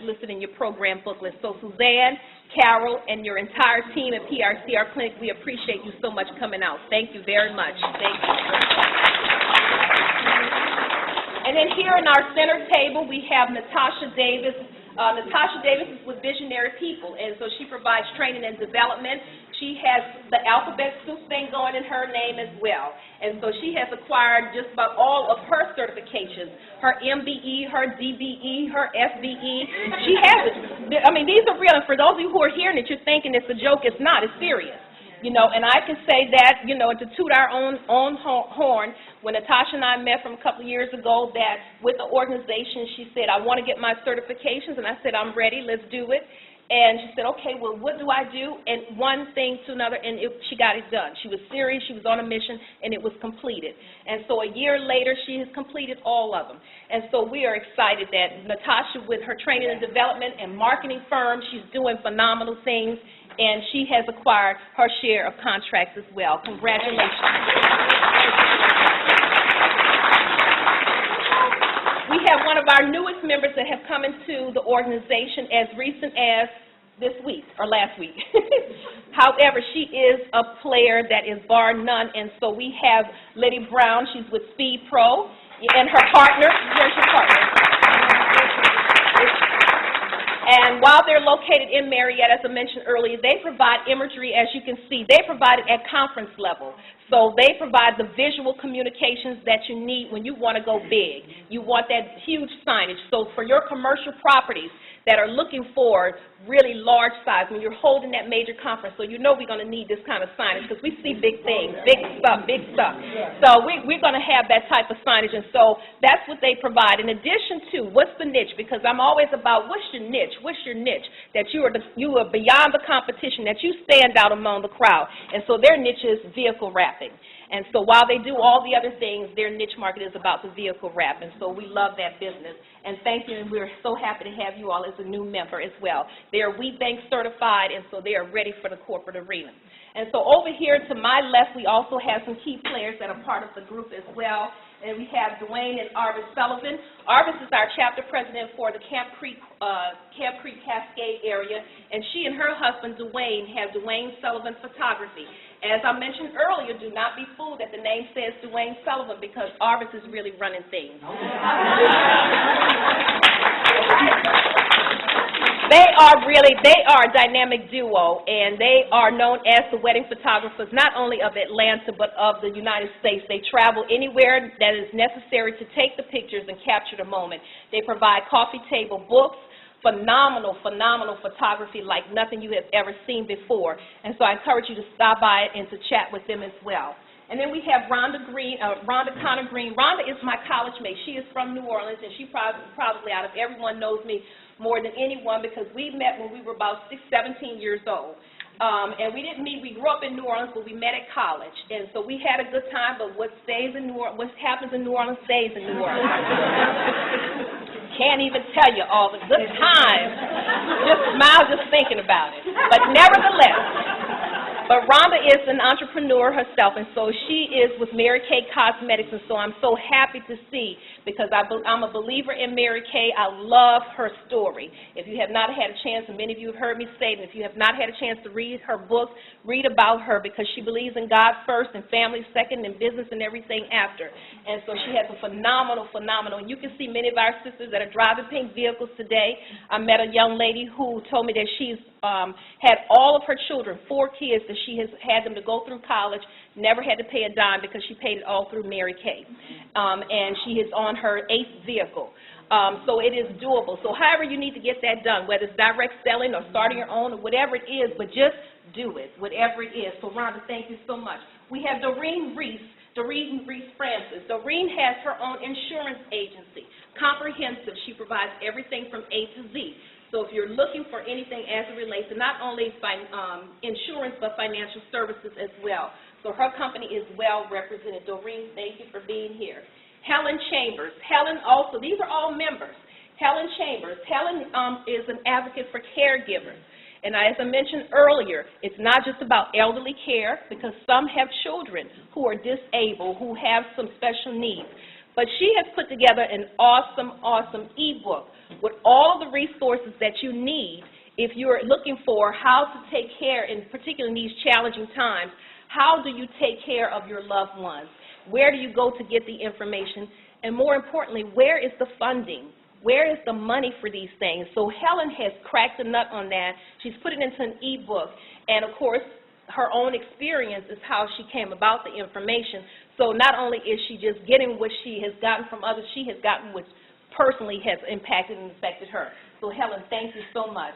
listed in your program booklet. So Suzanne, Carol, and your entire team at PRCR Clinic, we appreciate you so much coming out. Thank you very much. Thank you. And then here in our center table, we have Natasha Davis. Natasha Davis is with Visionary People, and so she provides training and development. She has the alphabet soup thing going in her name as well. And so she has acquired just about all of her certifications, her MBE, her DBE, her FBE. She has it. I mean, these are real. And for those of you who are hearing it, you're thinking it's a joke. It's not. It's serious. You know, and I can say that, you know, to toot our own horn, when Natasha and I met from a couple of years ago, that with the organization, she said, I want to get my certifications, and I said, I'm ready, let's do it. And she said, okay, well, what do I do? And one thing to another, and she got it done. She was serious, she was on a mission, and it was completed. And so a year later, she has completed all of them. And so we are excited that Natasha, with her training and development and marketing firm, she's doing phenomenal things, and she has acquired her share of contracts as well. Congratulations. We have one of our newest members that have come into the organization as recent as this week, or last week. However, she is a player that is bar none, and so we have Liddy Brown. She's with Speed Pro, and her partner. Where's your partner? And while they're located in Marietta, as I mentioned earlier, they provide imagery, as you can see. They provide it at conference level. So they provide the visual communications that you need when you want to go big. You want that huge signage. So for your commercial properties that are looking for really large size, when you're holding that major conference, so you know we're going to need this kind of signage because we see big things, big stuff, big stuff. So we're going to have that type of signage, and so that's what they provide. In addition to, what's the niche? Because I'm always about, what's your niche? What's your niche? That you are beyond the competition, that you stand out among the crowd. And so their niche is vehicle wrapping. And so while they do all the other things, their niche market is about the vehicle wrap. And so we love that business. And thank you, and we're so happy to have you all as a new member as well. They are WheatBank certified, and so they are ready for the corporate arena. And so over here to my left, we also have some key players that are part of the group as well. And we have Dwayne and Arvis Sullivan. Arvis is our chapter president for the Camp Creek Cascade area, and she and her husband, Dwayne, have Dwayne Sullivan Photography. As I mentioned earlier, do not be fooled that the name says Dwayne Sullivan, because Arvis is really running things. They are a dynamic duo, and they are known as the wedding photographers, not only of Atlanta, but of the United States. They travel anywhere that is necessary to take the pictures and capture the moment. They provide coffee table books, phenomenal photography like nothing you have ever seen before. And so I encourage you to stop by and to chat with them as well. And then we have Rhonda Connor Green. Rhonda is my college mate. She is from New Orleans, and she probably out of everyone knows me more than anyone, because we met when we were about 17 years old. And we didn't meet, we grew up in New Orleans, but we met at college. And so we had a good time, but what happens in New Orleans stays in New Orleans. Can't even tell you all the good times. Just smile just thinking about it. But nevertheless, Rhonda is an entrepreneur herself, and so she is with Mary Kay Cosmetics, and so I'm so happy to see, because I'm a believer in Mary Kay. I love her story. If you have not had a chance, and many of you have heard me say it, if you have not had a chance to read her book, read about her, because she believes in God first and family second and business and everything after. And so she has a phenomenal, and you can see many of our sisters that are driving pink vehicles today. I met a young lady who told me that she's had all of her children, 4 kids, that she has had them to go through college, never had to pay a dime because she paid it all through Mary Kay. And she is on her 8th vehicle. So it is doable. So however you need to get that done, whether it's direct selling or starting your own or whatever it is, but just do it, whatever it is. So Rhonda, thank you so much. We have Doreen Reese Francis. Doreen has her own insurance agency, comprehensive. She provides everything from A to Z. So if you're looking for anything as it relates to not only insurance, but financial services as well. So her company is well represented. Doreen, thank you for being here. Helen Chambers. Helen also, these are all members. Helen Chambers. Helen is an advocate for caregivers. And as I mentioned earlier, it's not just about elderly care, because some have children who are disabled, who have some special needs. But she has put together an awesome e-book with all the resources that you need if you're looking for how to take care, in particular in these challenging times, how do you take care of your loved ones? Where do you go to get the information? And more importantly, where is the funding? Where is the money for these things? So Helen has cracked the nut on that. She's put it into an e-book. And of course, her own experience is how she came about the information. So not only is she just getting what she has gotten from others, she has gotten what personally has impacted and affected her. So Helen, thank you so much.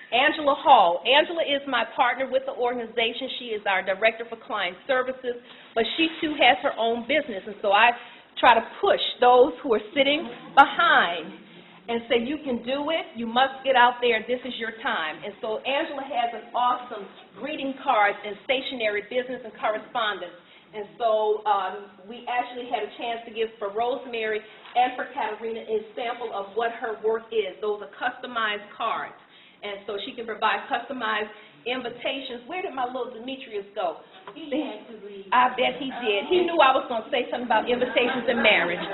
Angela Hall. Angela is my partner with the organization. She is our Director for Client Services, but she too has her own business. And so I try to push those who are sitting behind and say, you can do it, you must get out there, this is your time. And so Angela has an awesome greeting cards and stationery business and correspondence. And so we actually had a chance to give for Rosemary and for Katarina a sample of what her work is. Those are customized cards. And so she can provide customized invitations. Where did my little Demetrius go? He had to read. I bet he did. He knew I was going to say something about invitations and marriage.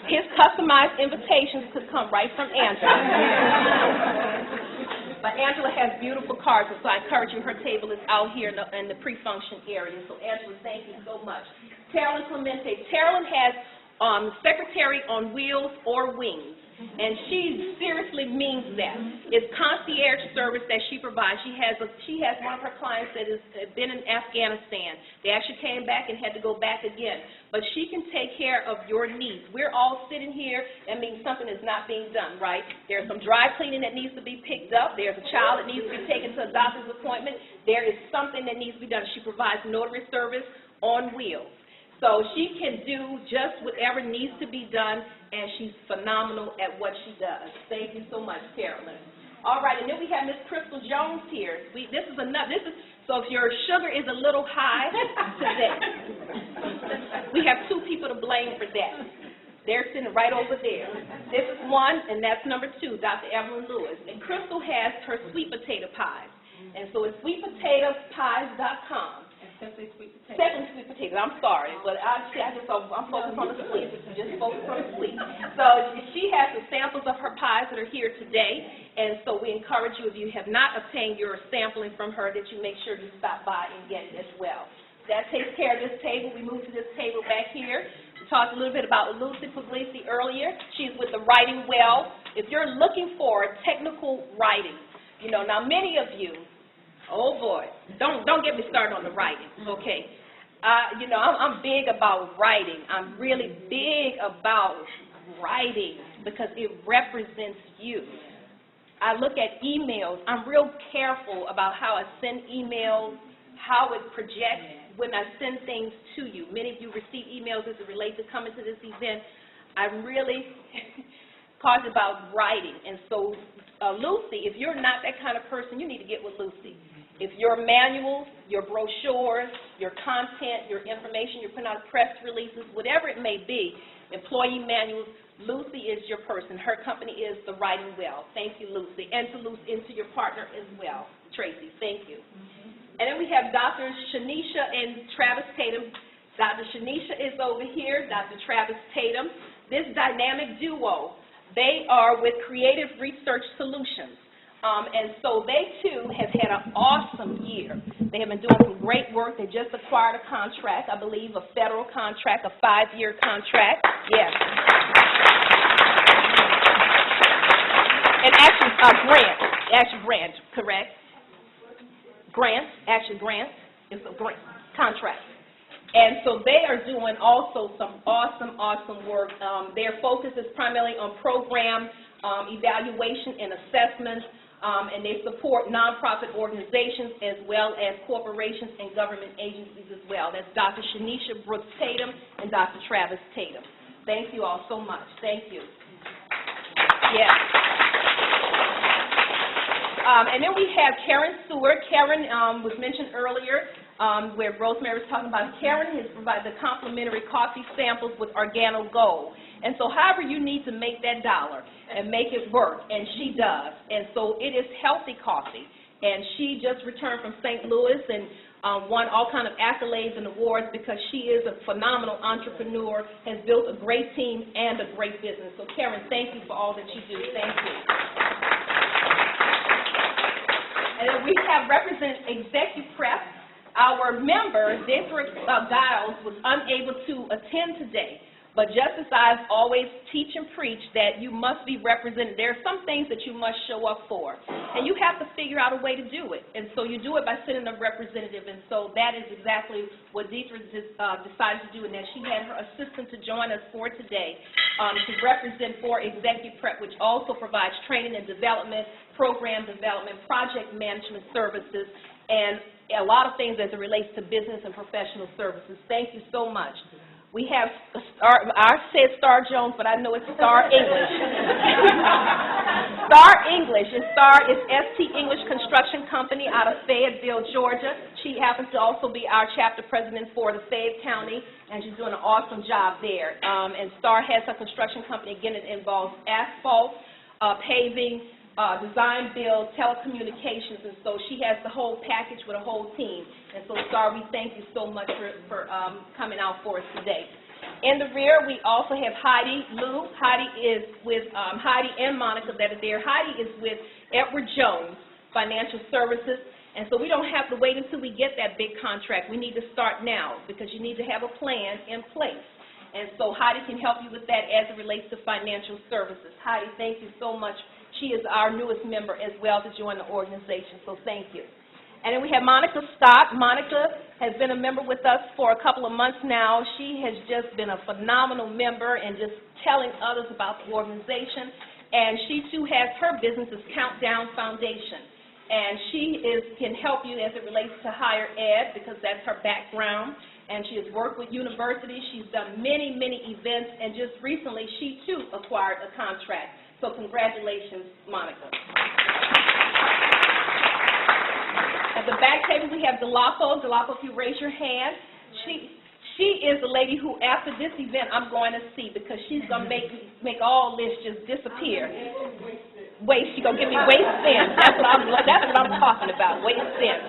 His customized invitations could come right from Angela. But Angela has beautiful cards, and so I encourage you. Her table is out here in the pre-function area. So Angela, thank you so much. Carolyn Clemente. Carolyn has Secretary on Wheels or Wings. And she seriously means that. It's concierge service that she provides. She has one of her clients that has been in Afghanistan. They actually came back and had to go back again. But she can take care of your needs. We're all sitting here. That means something is not being done, right? There's some dry cleaning that needs to be picked up. There's a child that needs to be taken to a doctor's appointment. There is something that needs to be done. She provides notary service on wheels. So she can do just whatever needs to be done, and she's phenomenal at what she does. Thank you so much, Carolyn. All right, and then we have Miss Crystal Jones here. So if your sugar is a little high today, we have two people to blame for that. They're sitting right over there. This is one, and that's number two, Dr. Evelyn Lewis. And Crystal has her sweet potato pies. And so it's sweetpotatopies.com. Simply sweet potatoes. Simply sweet potatoes. I'm sorry, but I'm focused on the sweet. Just focus on the sweet. So she has the samples of her pies that are here today, and so we encourage you, if you have not obtained your sampling from her, that you make sure you stop by and get it as well. That takes care of this table. We move to this table back here. We talked a little bit about Lucy Puglisi earlier. She's with the Writing Well. If you're looking for technical writing, now many of you, oh boy, don't get me started on the writing, okay? I'm big about writing. I'm really big about writing because it represents you. I look at emails. I'm real careful about how I send emails, how it projects when I send things to you. Many of you receive emails as it relates to coming to this event. I'm really cautious about writing. And so, Lucy, if you're not that kind of person, you need to get with Lucy. If your manuals, your brochures, your content, your information, you're putting out press releases, whatever it may be, employee manuals, Lucy is your person. Her company is the Writing Well. Thank you, Lucy. And to your partner as well, Tracy. Thank you. And then we have Dr. Shanisha and Travis Tatum. Dr. Shanisha is over here, Dr. Travis Tatum. This dynamic duo, they are with Creative Research Solutions. And so they, too, have had an awesome year. They have been doing some great work. They just acquired a contract, I believe, a federal contract, a 5-year contract. Yes. And actually, grant, correct? Grant. It's a grant contract. And so they are doing also some awesome work. Their focus is primarily on program evaluation and assessment. And they support nonprofit organizations as well as corporations and government agencies as well. That's Dr. Shanisha Brooks Tatum and Dr. Travis Tatum. Thank you all so much. Thank you. Yes. And then we have Karen Seward. Karen was mentioned earlier where Rosemary was talking about. Karen has provided the complimentary coffee samples with Organo Gold. And so however you need to make that dollar and make it work, and she does. And so it is healthy coffee. And she just returned from St. Louis, and won all kind of accolades and awards because she is a phenomenal entrepreneur, has built a great team and a great business. So Karen, thank you for all that you do. Thank you. And then we have represented Executive Prep. Our member, Desiree Giles, was unable to attend today. But just as I always teach and preach that you must be represented, there are some things that you must show up for. And you have to figure out a way to do it. And so you do it by sending a representative. And so that is exactly what Deidre decided to do, and that she had her assistant to join us for today to represent for Executive Prep, which also provides training and development, program development, project management services, and a lot of things as it relates to business and professional services. Thank you so much. We have, I said Star Jones, but I know it's Star English. Star English. And Star is ST English Construction Company out of Fayetteville, Georgia. She happens to also be our chapter president for the Fayette County, and she's doing an awesome job there. And Star has a construction company. Again, it involves asphalt, paving, design, build, telecommunications, and so she has the whole package with a whole team. And so, Star, we thank you so much for coming out for us today. In the rear, we also have Heidi Lou. Heidi is with Heidi and Monica that are there. Heidi is with Edward Jones Financial Services, and so we don't have to wait until we get that big contract. We need to start now because you need to have a plan in place. And so Heidi can help you with that as it relates to financial services. Heidi, thank you so much. She is our newest member as well to join the organization, so thank you. And then we have Monica Scott. Monica has been a member with us for a couple of months now. She has just been a phenomenal member and just telling others about the organization. And she, too, has her business, Countdown Foundation. And she can help you as it relates to higher ed because that's her background. And she has worked with universities. She's done many, many events. And just recently, she, too, acquired a contract. So congratulations, Monica. At the back table, we have Delapo. Delapo, if you raise your hand. She is the lady who, after this event, I'm going to see because she's going to make all this just disappear. Waste, she's going to give me waste thin. That's what I'm talking about, waste thin.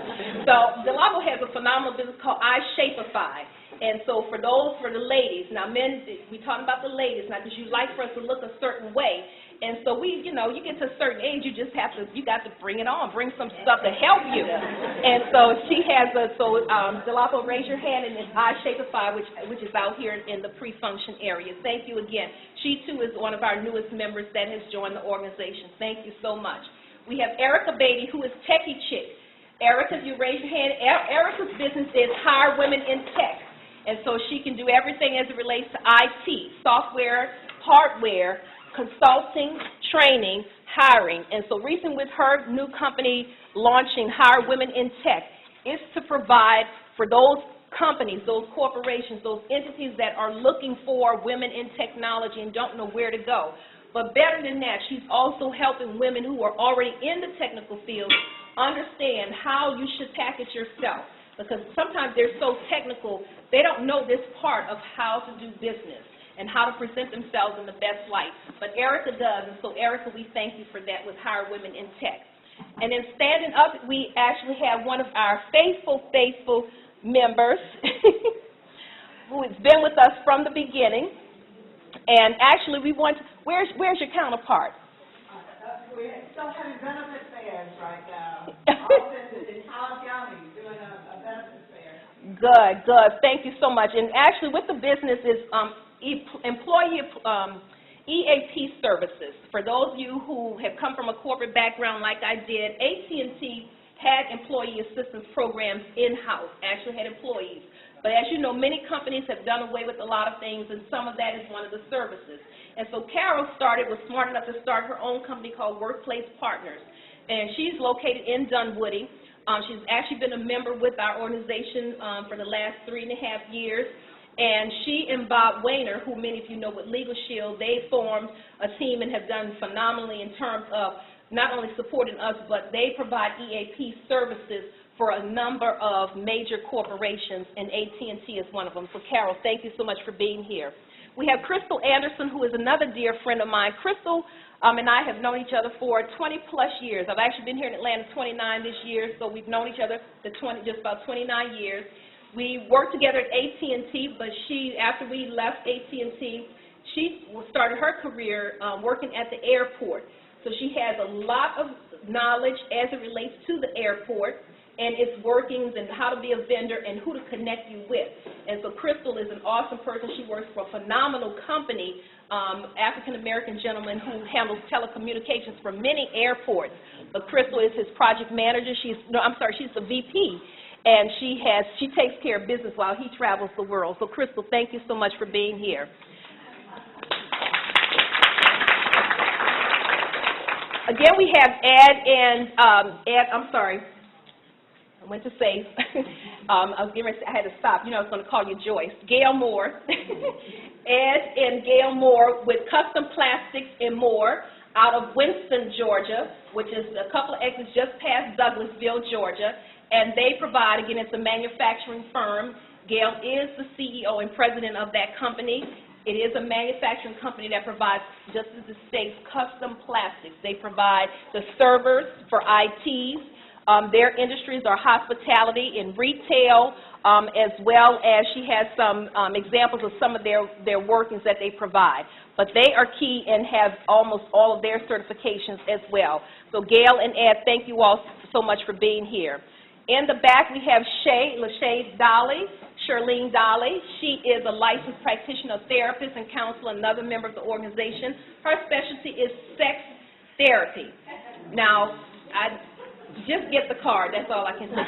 So Delapo has a phenomenal business called iShapeify. And so for the ladies, now men, we're talking about the ladies now because you like for us to look a certain way. And so you get to a certain age, you got to bring it on, bring some stuff to help you. And so she has Delapo, raise your hand, and it's iShapeify, which is out here in the pre-function area. Thank you again. She, too, is one of our newest members that has joined the organization. Thank you so much. We have Erica Beatty, who is Techie Chick. Erica, if you raise your hand, Erica's business is Hire Women in Tech. And so she can do everything as it relates to IT, software, hardware, consulting, training, hiring. And so recently with her new company launching Hire Women in Tech is to provide for those companies, those corporations, those entities that are looking for women in technology and don't know where to go. But better than that, she's also helping women who are already in the technical field understand how you should package yourself. Because sometimes they're so technical, they don't know this part of how to do business and how to present themselves in the best light. But Erica does, and so Erica, we thank you for that with Hire Women in Tech. And then standing up, we actually have one of our faithful members who has been with us from the beginning. And actually, where's your counterpart? We're still having benefit fairs right now. Often in Howard County doing a benefit fair. Good. Thank you so much. And actually, with the business is employee EAP services. For those of you who have come from a corporate background like I did, AT&T had employee assistance programs in-house, actually had employees. But as you know, many companies have done away with a lot of things, and some of that is one of the services. And so Carol was smart enough to start her own company called Workplace Partners. And she's located in Dunwoody. She's actually been a member with our organization for the last 3.5 years. And she and Bob Wayner, who many of you know with Legal Shield, they formed a team and have done phenomenally in terms of not only supporting us, but they provide EAP services for a number of major corporations, and AT&T is one of them. So, Carol, thank you so much for being here. We have Crystal Anderson, who is another dear friend of mine. Crystal and I have known each other for 20-plus years. I've actually been here in Atlanta 29 this year, so we've known each other just about 29 years. We worked together at AT&T, but after we left AT&T, she started her career working at the airport. So she has a lot of knowledge as it relates to the airport and its workings and how to be a vendor and who to connect you with. And so Crystal is an awesome person. She works for a phenomenal company, African-American gentleman who handles telecommunications for many airports. But Crystal is his project manager. She's the VP. And she takes care of business while he travels the world. So Crystal, thank you so much for being here. Again, we have Ed and I went to say, I was getting ready to say, I had to stop. You know, I was going to call you Joyce. Gail Moore. Ed and Gail Moore with Custom Plastics and More out of Winston, Georgia, which is a couple of exits just past Douglasville, Georgia. And they provide, again, it's a manufacturing firm. Gail is the CEO and president of that company. It is a manufacturing company that provides, just as it states, custom plastics. They provide the servers for ITs. Their industries are hospitality and retail, as well as she has some examples of some of their workings that they provide. But they are key and have almost all of their certifications as well. So Gail and Ed, thank you all so much for being here. In the back, we have Charlene Dolly. She is a licensed practitioner, therapist, and counselor, another member of the organization. Her specialty is sex therapy. Now, just get the card. That's all I can say.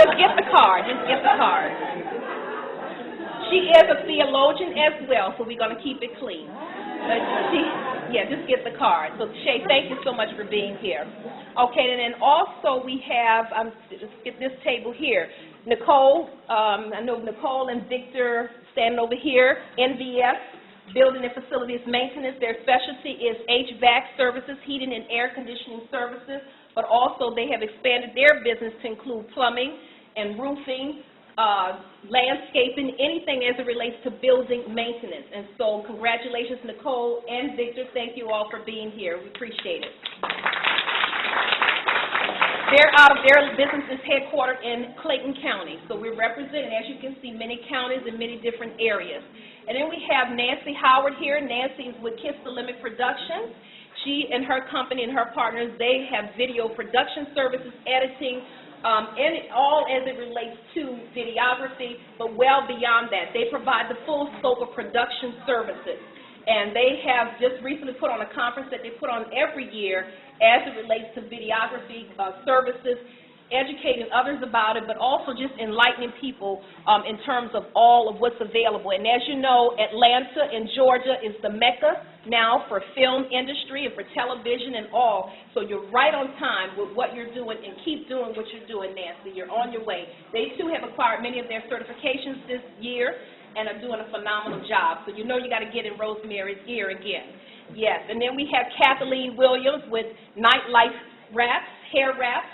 Just get the card. Just get the card. She is a theologian as well, so we're going to keep it clean. Just get the card. So, Shay, thank you so much for being here. Okay, and then also we have, let's get this table here. Nicole, I know Nicole and Victor standing over here. NVS, Building and Facilities Maintenance. Their specialty is HVAC services, heating and air conditioning services, but also they have expanded their business to include plumbing and roofing, landscaping, anything as it relates to building maintenance. And so congratulations, Nicole and Victor. Thank you all for being here. We appreciate it. Their business is headquartered in Clayton County. So we're representing, as you can see, many counties in many different areas. And then we have Nancy Howard here. Nancy is with Kiss the Limit Productions. She and her company and her partners, they have video production services, editing, and all as it relates to videography, but well beyond that. They provide the full scope of production services. And they have just recently put on a conference that they put on every year as it relates to videography services, educating others about it, but also just enlightening people in terms of all of what's available. And as you know, Atlanta and Georgia is the mecca now for film industry and for television and all. So you're right on time with what you're doing, and keep doing what you're doing, Nancy. You're on your way. They too have acquired many of their certifications this year and are doing a phenomenal job. So you know you got to get in Rosemary's ear again. Yes, and then we have Kathleen Williams with Nightlife Wraps, hair wraps.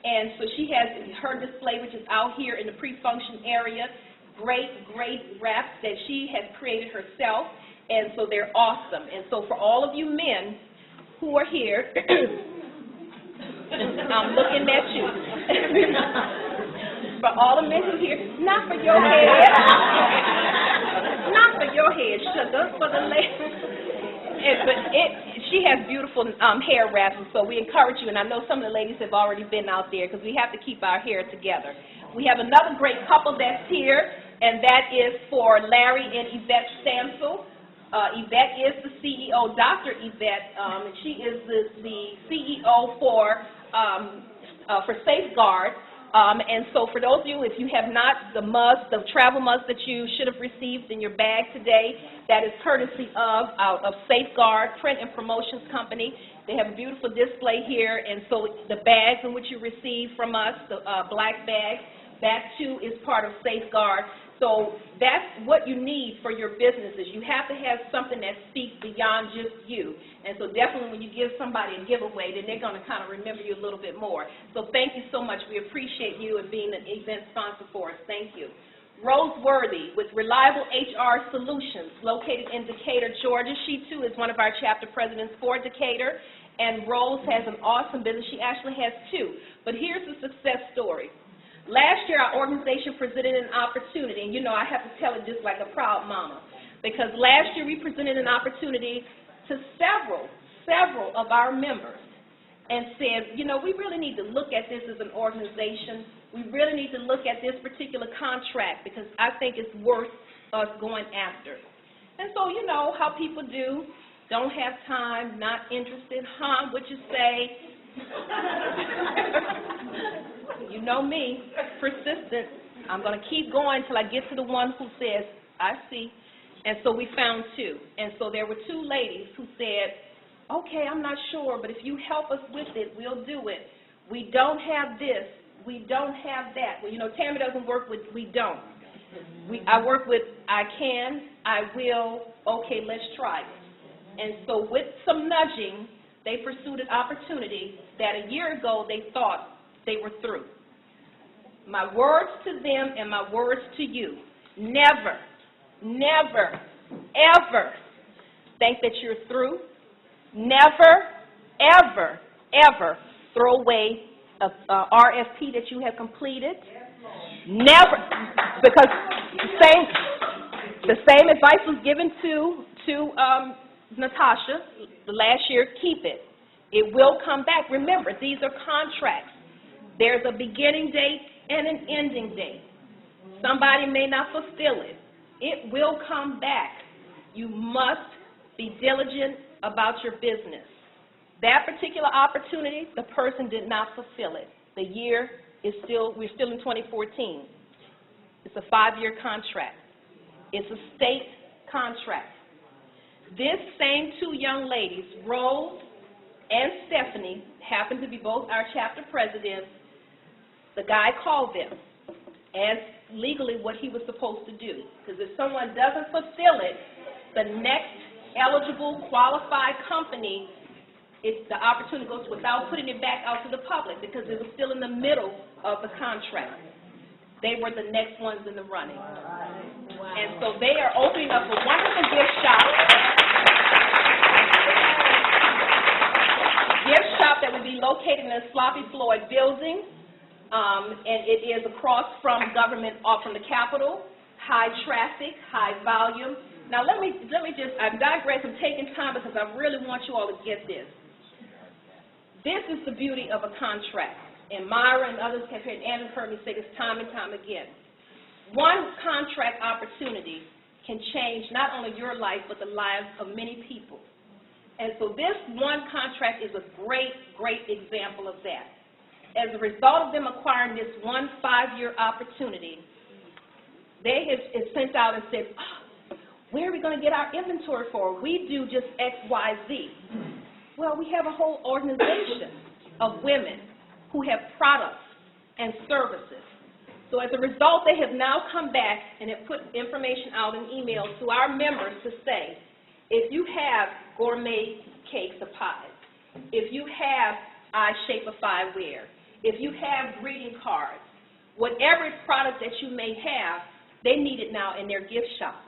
And so she has her display, which is out here in the pre-function area. Great, great wraps that she has created herself. And so they're awesome. And so for all of you men who are here, I'm looking at you. For all the men who are here, not for your head. Not for your head, sugar, for the ladies. She has beautiful hair wraps, and so we encourage you, and I know some of the ladies have already been out there because we have to keep our hair together. We have another great couple that's here, and that is for Larry and Yvette Stansel. Yvette is the CEO, Dr. Yvette, and she is the CEO for Safeguard. And so for those of you, if you have not, the travel mugs that you should have received in your bag today, that is courtesy of Safeguard Print and Promotions Company. They have a beautiful display here, and so the bags in which you receive from us, the black bag, that too is part of Safeguard. So that's what you need for your businesses. You have to have something that speaks beyond just you. And so definitely when you give somebody a giveaway, then they're going to kind of remember you a little bit more. So thank you so much. We appreciate you and being an event sponsor for us. Thank you. Rose Worthy with Reliable HR Solutions, located in Decatur, Georgia. She, too, is one of our chapter presidents for Decatur, and Rose has an awesome business. She actually has two. But here's the success story. Last year, our organization presented an opportunity, and you know I have to tell it just like a proud mama, because last year we presented an opportunity to several of our members and said, you know, we really need to look at this as an organization. We really need to look at this particular contract because I think it's worth us going after. And so, you know how people do, don't have time, not interested, what you say? You know me, persistent. I'm going to keep going until I get to the one who says, I see. And so we found two. And so there were two ladies who said, okay, I'm not sure, but if you help us with it, we'll do it. We don't have this. We don't have that. Well, you know, Tammy doesn't work with we don't. I work with I can, I will, okay, let's try it. And so with some nudging, they pursued an opportunity that a year ago they thought they were through. My words to them and my words to you, never, never, ever think that you're through. Never, ever, ever throw away a RFP that you have completed. Never, because the same advice was given to Natasha last year. Keep it. It will come back. Remember, these are contracts. There's a beginning date and an ending date. Somebody may not fulfill it. It will come back. You must be diligent about your business. That particular opportunity, the person did not fulfill it. The year is we're still in 2014. It's a 5-year contract. It's a state contract. This same two young ladies, Rose and Stephanie, happen to be both our chapter presidents. The guy called them as legally what he was supposed to do. Because if someone doesn't fulfill it, the next eligible, qualified company, the opportunity goes without putting it back out to the public because it was still in the middle of the contract. They were the next ones in the running. Wow. And so they are opening up a wonderful gift shop. Gift shop that would be located in the Sloppy Floyd building. And it is across from government, from the Capitol, high traffic, high volume. Now let me just, I digress, I'm taking time because I really want you all to get this. This is the beauty of a contract. And Myra and others have heard, and heard me say this time and time again. One contract opportunity can change not only your life, but the lives of many people. And so this one contract is a great, great example of that. As a result of them acquiring this one 5-year opportunity, they have sent out and said, where are we going to get our inventory for? We do just X, Y, Z. Well, we have a whole organization of women who have products and services. So as a result, they have now come back and have put information out in emails to our members to say, if you have gourmet cakes or pies, if you have I-Shapeify wear, if you have greeting cards, whatever product that you may have, they need it now in their gift shop.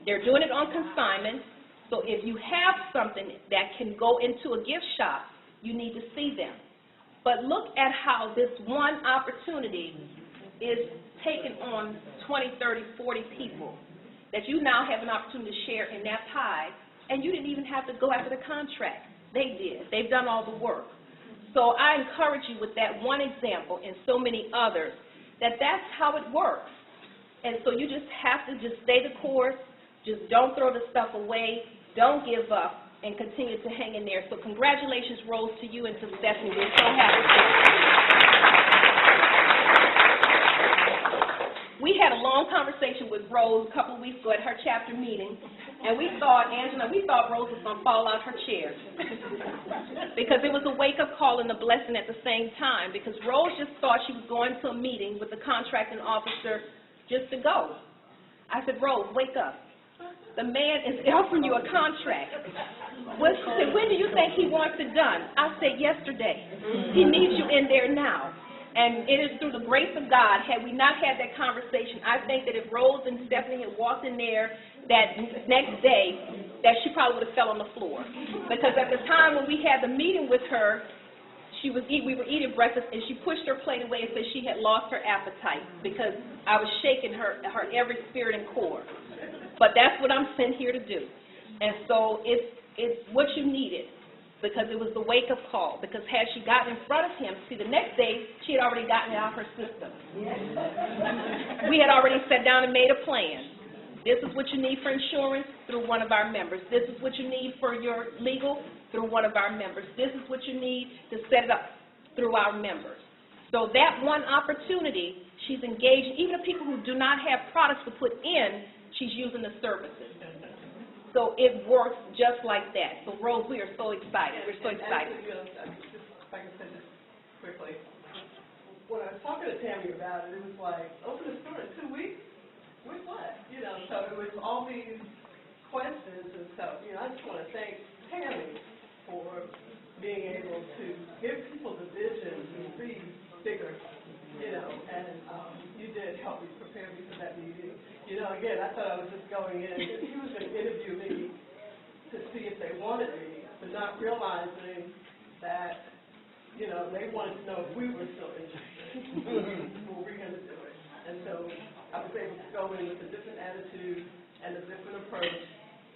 They're doing it on consignment, so if you have something that can go into a gift shop, you need to see them. But look at how this one opportunity is taking on 20, 30, 40 people that you now have an opportunity to share in that pie, and you didn't even have to go after the contract. They did. They've done all the work. So I encourage you with that one example and so many others that that's how it works. And so you just have to just stay the course, just don't throw the stuff away, don't give up, and continue to hang in there. So congratulations, Rose, to you and to Stephanie. We're so happy for you. We had a long conversation with Rose a couple of weeks ago at her chapter meeting, and we thought, Angela, Rose was going to fall out her chair because it was a wake-up call and a blessing at the same time, because Rose just thought she was going to a meeting with the contracting officer just to go. I said, Rose, wake up. The man is offering you a contract. Well, she said, when do you think he wants it done? I said, yesterday. He needs you in there now. And it is through the grace of God, had we not had that conversation, I think that if Rose and Stephanie had walked in there that next day, that she probably would have fell on the floor. Because at the time when we had the meeting with her, we were eating breakfast, and she pushed her plate away and said she had lost her appetite because I was shaking her every spirit and core. But that's what I'm sent here to do. And so it's what you needed, because it was the wake-up call. Because had she gotten in front of him, see, the next day, she had already gotten it out of her system. We had already sat down and made a plan. This is what you need for insurance, through one of our members. This is what you need for your legal, through one of our members. This is what you need to set it up, through our members. So that one opportunity, she's engaged. Even the people who do not have products to put in, she's using the services. So it works just like that. So Rose, we are so excited. We're so excited. Just if I can say this quickly. When I was talking to Tammy about it, it was like, open a store in 2 weeks? With what? You know, so it was all these questions and stuff. You know, I just want to thank Tammy for being able to give people the vision to see bigger, you know, and you did help me prepare me for that meeting. You know, again, I thought I was just going in. He was going to interview me to see if they wanted me, but not realizing that, you know, they wanted to know if we were still interested. Were we going to do it? And so I was able to go in with a different attitude and a different approach.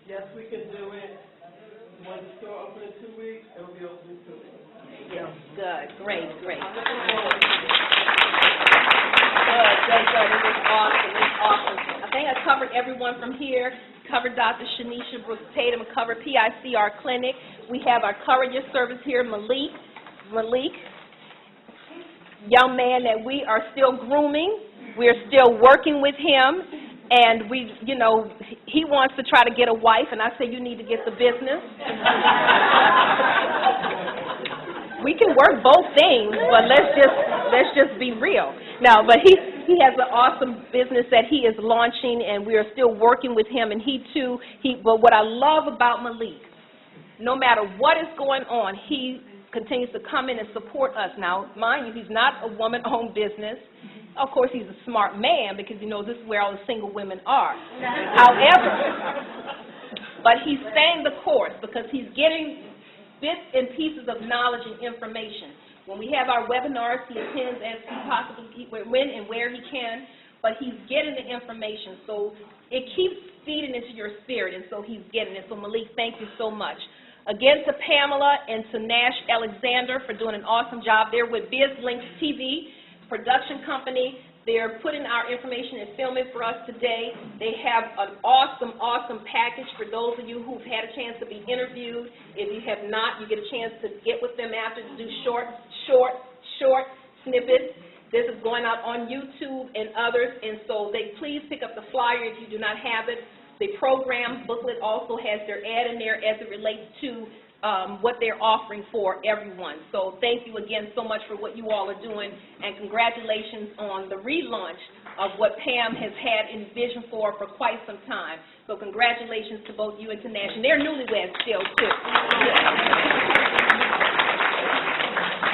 Yes, we can do it. When the store open in 2 weeks, it will be open in 2 weeks. Yeah, good, great. I'm looking forward to it. Good. It was awesome. I think I covered everyone from here. Covered Dr. Shanisha Brooks Tatum, covered PICR Clinic. We have our courier service here, Malik, young man that we are still grooming. We are still working with him, and he wants to try to get a wife, and I say you need to get the business. We can work both things, but let's just be real. No, but he has an awesome business that he is launching, and we are still working with him. And but what I love about Malik, no matter what is going on, he continues to come in and support us. Now, mind you, he's not a woman-owned business. Of course, he's a smart man because he knows this is where all the single women are. However, but he's staying the course because he's getting bits and pieces of knowledge and information. When we have our webinars, he attends as he possibly, when and where he can, but he's getting the information. So it keeps feeding into your spirit, and so he's getting it. So Malik, thank you so much. Again, to Pamela and to Nash Alexander for doing an awesome job. They're with BizLynks TV production company. They're putting our information and filming for us today. They have an awesome package for those of you who've had a chance to be interviewed. If you have not, you get a chance to get with them after to do short snippets. This is going out on YouTube and others, and so please pick up the flyer if you do not have it. The program booklet also has their ad in there as it relates to what they're offering for everyone. So thank you again so much for what you all are doing, and congratulations on the relaunch of what Pam has had envisioned for quite some time. So congratulations to both you and to Nash. And they're newlyweds still, too.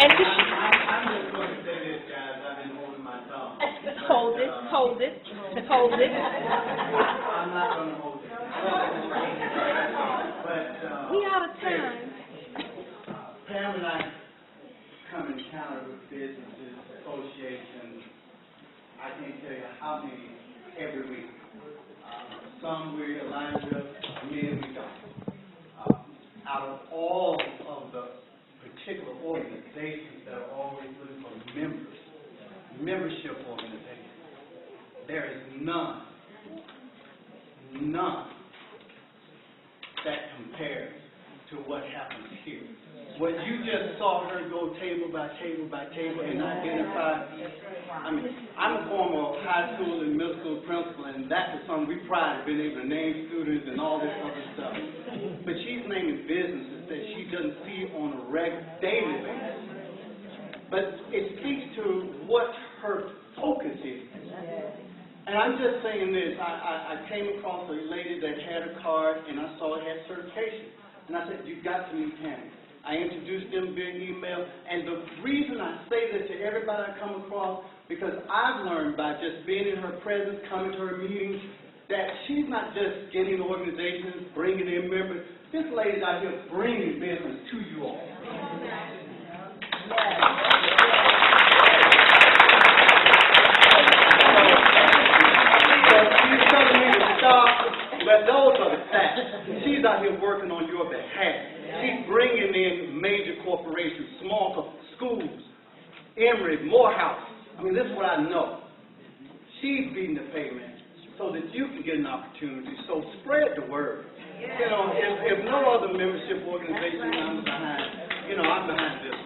And to I'm just going to say this, guys. I've been holding my tongue. hold it. I'm not going to hold it. But We out of time. Pam and I come encounter with businesses, associations. I can't tell you how many every week. Some we align with, many we don't. Out of all of the particular organizations that are always looking for members, membership organizations, there is none that compares to what happens here. What you just saw her go table by table by table and identify, I mean, I'm a former high school and middle school principal, and that is something we pride in, being able to name students and all this other stuff. But she's naming businesses that she doesn't see on a daily basis. But it speaks to what her focus is. And I'm just saying this, I came across a lady that had a card, and I saw it had certification. And I said, you've got to meet Tammy. I introduce them via email, and the reason I say this to everybody I come across, because I've learned by just being in her presence, coming to her meetings, that she's not just getting organizations, bringing in members. This lady's out here bringing business to you all. So she's telling me to stop, but those are the facts. She's out here working on your behalf. She's bringing in major corporations, small schools, Emory, Morehouse. I mean, this is what I know. She's beating the pavement so that you can get an opportunity. So spread the word. You know, if no other membership organization I'm behind, I'm behind this.